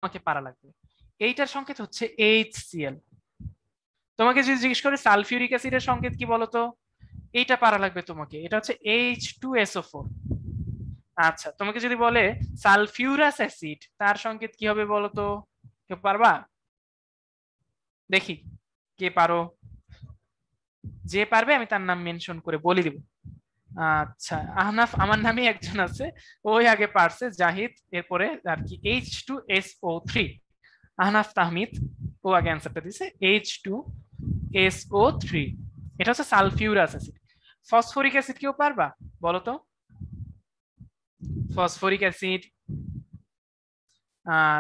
তোমাকে পারা লাগবে। এইটার সংকেত হচ্ছে HCl। তোমাকে যদি জিজ্ঞেস করে সালফিউরিক অ্যাসিডের সংকেত কি বলতো, এইটা পারা লাগবে তোমাকে, এটা হচ্ছে H2SO4। আচ্ছা, তোমাকে যদি বলে সালফিউরাস অ্যাসিড, তার সংকেত কি হবে বলতো, কেউ পারবা? দেখি কে পারো, যে পারবে আমি তার নাম মেনশন করে বলে দিব। আচ্ছা, আহনাফ আমার নামে একজন আছে, ওই আগে পারছে, জাহিদ এরপরে আর কি H2SO3। আহনাফ তাহমিদ ও আগে অ্যান্সারটা দিছে H2SO3। এটা হচ্ছে সালফিউরাস অ্যাসিড। ফসফরিক অ্যাসিড কেউ পারবা বলো তো? ফসফরিক অ্যাসিড,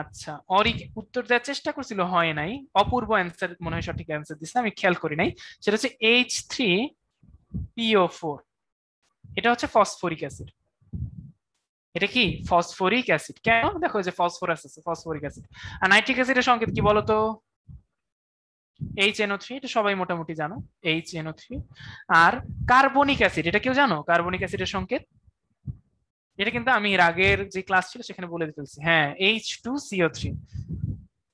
আচ্ছা অরিক উত্তর দেওয়ার চেষ্টা করছিল, হয় নাই। অপূর্ব অ্যান্সার মনে হয় সঠিক অ্যান্সার দিছে, আমি খেয়াল করি নাই। সেটা হচ্ছে H3PO4। এটা হচ্ছে ফসফরিক অ্যাসিড। এটা কি ফসফরিক অ্যাসিড, কেন দেখো যে ফসফরাস আছে, ফসফরিক অ্যাসিড। আর নাইট্রিক অ্যাসিডের সংকেত কি বলতো? HNO3, এটা সবাই মোটামুটি জানো, HNO3। আর কার্বনিক অ্যাসিড, এটা কেউ জানো কার্বনিক অ্যাসিডের সংকেত? এটা কিন্তু আমি এর আগের যে ক্লাস ছিল সেখানে বলে দিতেছি, হ্যাঁ H2CO3।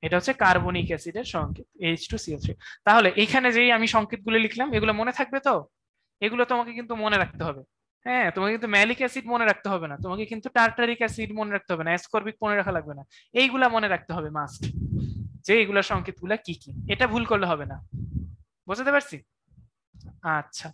এটা হচ্ছে কার্বনিক অ্যাসিডের সংকেত H2CO3। তাহলে এখানে যেই আমি সংকেতগুলো লিখলাম এগুলো মনে থাকবে তো? এগুলো তোমাকে কিন্তু মনে রাখতে হবে। হ্যাঁ, তোমাকে কিন্তু ম্যালিক অ্যাসিড মনে রাখতে হবে না, তোমাকে কিন্তু টার্টারিক অ্যাসিড মনে রাখতে হবে না, অ্যাসকর্বিক মনে রাখা লাগবে না। এইগুলা মনে রাখতে হবে মাস্ট, যে এগুলা সংকেতগুলা কি কি, এটা ভুল করলে হবে না। বুঝতে পারছি? আচ্ছা।